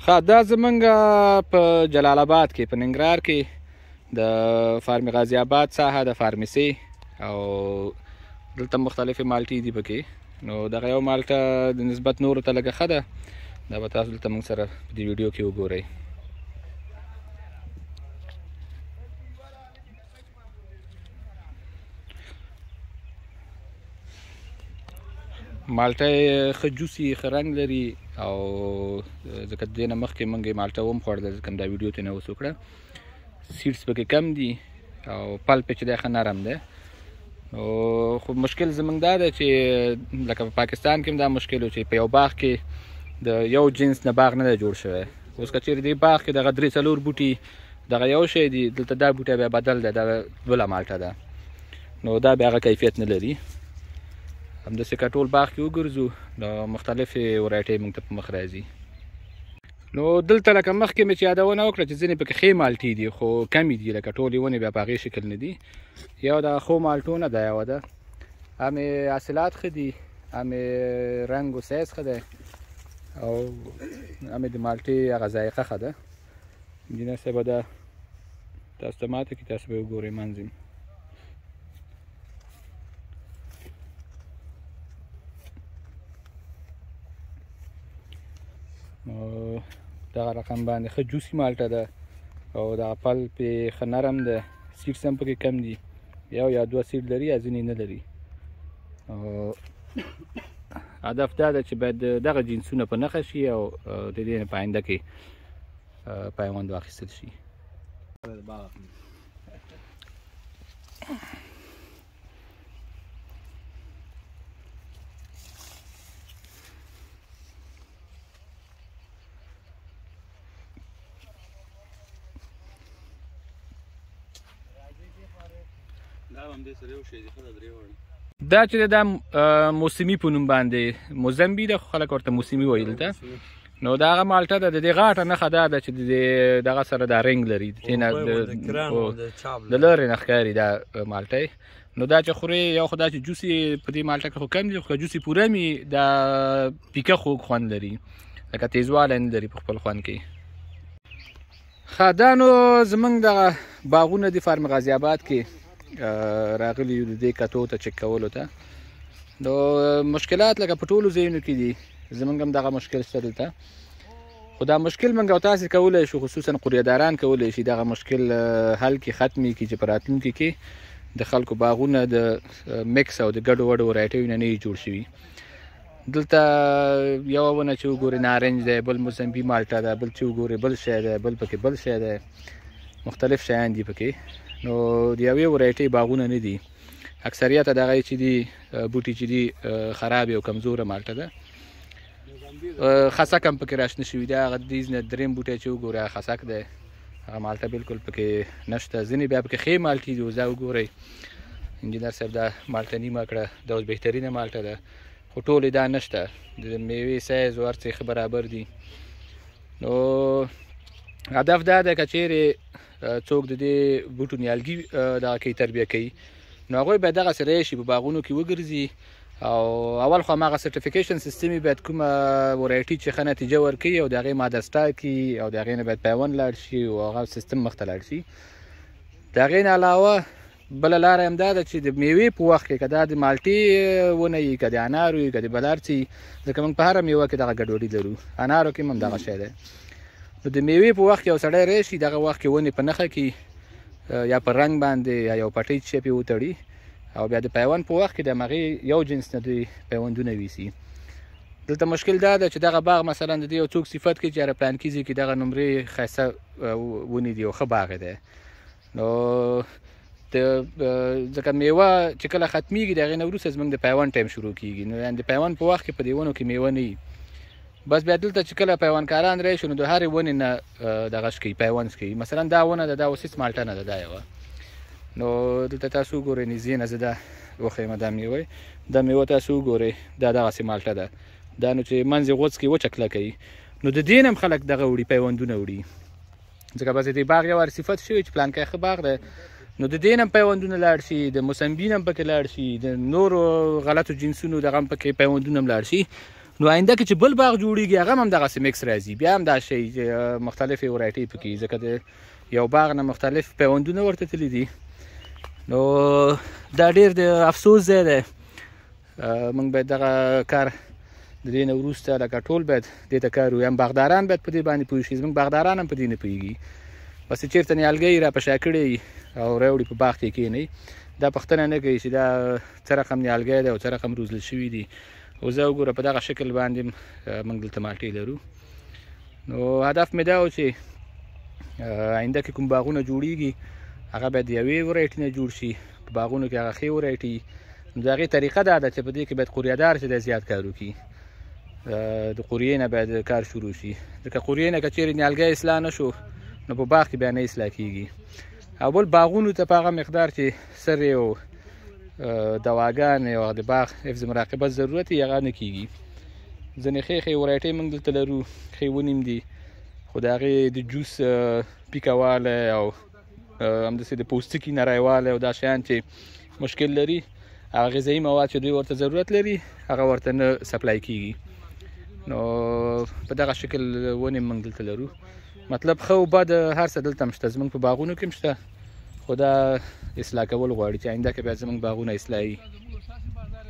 دا زمونږ په جلال آباد کې په ننګرهار کې د فارم غازي آباد ساحه د فارمیسي او دلته مختلفې مالټې دي پکې. نو دغه یو مالټه د نسبت نورو ته لږه ښه ده، دا به تاسو دلته موږ سره په دې ویډیو کې وګورئ. مالټه یې ښه جوسي ښه رنګ لري او ځکه د دې نه مخکې موږ یې مالټه ومخوړله، ځکه دا ویډیو ترې نه اوس وکړه. سیډس پکې کم دي او پلپ یې چې دی ښه نرم دی. نو خو مشکل زموږ دا دی چې لکه په پاکستان کې هم دا مشکل و چې په یو باغ کې د یو جنس نه باغ نه دی جوړ شوی. اوس که چېرې دې باغ کې دغه 3-4 بوټي دغه یو شی دي، دلته دا بوټی بیا بدل دی، دا بله مالټه ده. نو دا بیا هغه کیفیت نه لري. همداسې که ټول باغ کې وګرځو نو مختلفې ورایټۍ موږ ته په مخ راځي. نو دلته لکه مخکې مې چې یادونه وکړه چې ځینې پکې ښې مالټې دي خو کمې دي، لکه ټولې ونې بیا په هغې شکل نه دي. یو د ښو مالټو نه دا یوه ده، هم یې حاصلات ښه دي، هم یې رنګ و سایز ښه دی او هم یې د مالټې هغه ذایقه ښه ده. انجینر صاحب دا تاسو ته ماته کړي، تاسو به یې وګورئ منځ یې. دغه رقم باندې ښه جوسي مالټه ده او دغه پلپ یې ښه نرم ده. سیډس هم پکې کم دي، یو یا 2 سیډ لري یا ځینې نه لري. او هدف دا ده چې باید دغه جنسونه په نښه شي او د دې نه په آینده کې پیوند واخیستل شي. دا چې دا موسمي په نوم باندې موزمبي ده، خو خلک ورته موسمي وایي دلته. نو دا هغه مالټه ده، د دې غاټه نښه دا ده چې د دغه سره دا رنګ لري، د لرې نه ښکاري دا مالټه. نو دا چې خورې یو خو دا چې جوسي په دې مالټه کې خو کم دي، خو که جوسي پوره وي دا پیکه خوږ خوند لري، لکه تیزوالی نه لري په خپل خوند کې. دا نو زموږ دغه باغونه دي فارم غازي آباد کې راغلي یو د دې کتو ته چک کولو ته. نو مشکلات لکه په ټولو ځایونو کې دي، زموږ هم دغه مشکل شته دلته. خو دا مشکل موږ او تاسې کولی شو، خصوصا قریهداران کولی شي دغه مشکل حل کړي، ختم یې کړي چې په راتلونکي کې د خلکو باغونه د مکس او د ګډو وډو ورایټیو نه وي جوړ شوي. دلته یوه ونه چې وګورې نارنج دی، بل موزمبي مالټه ده، بل چې وګورې بل شی دی، بل پکې بل شی دی، مختلف شیان دي پکې. نو د یوې ورایټۍ باغونه نه دي، اکثریت د هغې چې دي بوټي چې دي خرابې او کمزوره مالټه ده. خسک هم پکې راشنه شوي دی، هغه دیز نه درېیم بوټی چې وګورئ خسک دی، هغه مالټه بالکل پکې نشته. ځینې بیا پکې ښې مالټې دي، اوس دا وګورئ انجینر صاحب دا مالټه نیمه کړه، دا اوس بهترینه مالټه ده، خو ټولې دا نشته. د میوې سایز او هر څه ښه برابر دي. نو هدف دا ده که چیرې څوک د دې بوټو نیالګي دغه کوي تربیه کوي، نو هغوی باید دغسې راشي په باغونو کې وګرځي او اول خو هماغه سرټیفیکیشن سیستم یې باید کومه ورایټي چې ښه نتیجه ورکوي او د هغې ماده سټا کړي او د هغې نه باید پیوند لاړ شي او هغه سیستم مخ ته لاړ شي. د هغې نه علاوه بله لاره هم دا ده چې د میوې په وخت کې که دا د مالټې ونه وي، که د انارو وي، که د بل هر څه وي، ځکه موږ په هره میوه کې دغه ګډوډي لرو، انارو کې هم دغه شی دی. نو د میوې په وخت کې یو سړی راشي دغه وخت کې ونې په نښه کړي یا په رنګ باندې یا یو پټۍ چې پې وتړي او بیا د پیوند په وخت کې د همغې یو جنس نه دوی پیوندونه ویسي. دلته مشکل دا ده چې دغه باغ مثلا د دې یو څوک صفت کوي چې یاره پلانکي ځای کې دغه نمرې ښایسته ونې دي او ښه باغ دی. نو ځکه میوه چې کله ختمیږي د هغې نه وروسته زموږ د پیوند ټایم شروع کېږي. نو یعنې د پیوند په وخت کې په دې ونو کې میوه نه وي، بس بیا دلته چې کله پیوندکاران راشي نو د هرې ونې نه دغه کوي پیوند کوي. مثلا دا ونه ده، دا اوس هېڅ مالټه نه ده، دا یوه. نو دلته تاسو وګورئ نږدې نه زه دا وښیم دا میوه، دا میوه تاسو وګورئ دا دغسې مالټه ده. دا نو چې منځ یې غوڅ کړي وچه کلکوي، نو د دې نه هم خلک دغه وړي پیوندونه وړي، ځکه بس د باغ یو صفت شوی چې پلانکی ښه باغ دی، نو د دې نه هم پیوندونه لاړ شي، د موسمبي نه هم پکې لاړ شي، د نورو غلطو جنسونو دغه هم پکې پیوندونه هم لاړ شي. نو آینده کې چې بل باغ جوړیږي هغه هم دغسې مکس راځي، بیا هم دا شی مختلفې ورایټۍ پکې، ځکه د یو باغ نه مختلف پیوندونه ورته تللي دي. نو دا ډېر د افسوس ځای دی. موږ باید دغه کار د دې نه وروسته لکه ټول باید دې ته کار وکړو، هم باغداران باید په دې باندې پوه شي. زموږ باغداران هم په دې نه پوهېږي، بس چېرته نیالګۍ را په شا کړی او راوړي په باغ کې کښېنوي، دا پوښتنه نه کوي چې دا څه رقم نیالګی دی او څه رقم روزل شوي دي. او زه وګوره په دغه شکل باندې موږ دلته مالټې لرو. نو هدف مې دا و چې آینده کې کوم باغونه جوړیږي هغه باید د یوې ورایټي نه جوړ شي، په باغونو کې هغه ښې ورایټي. نو د هغې طریقه دا ده چې په دې کې باید قوریهدار چې دی زیات کار وکړي، د قوریې نه باید کار شروع شي، ځکه قوریې نه که چېرې نیالګی اصلاح نه شو نو په باغ کې بیا نه اصلاح کېږي. او بل باغونو ته په هغه مقدار چې سرې او دواګانې او د باغ حفظ مراقبت ضرورت یې هغه نه کېږي. ځینې ښې ښې ورایټۍ موږ دلته لرو، ښې ونې هم دي، خو د هغې د جوس پیکوالی او همداسې د پوستکي نریوالی او دا شیان چې مشکل لري، هغه غذایي مواد چې دوی ورته ضرورت لري هغه ورته نه سپلای کېږي. نو په دغه شکل ونې موږ دلته لرو. مطلب ښه او بد هر څه دلته هم شته، زموږ په باغونو کې هم شته، خو دا اصلاح کول غواړي چې آینده کې باید زموږ باغونه اصلاحي.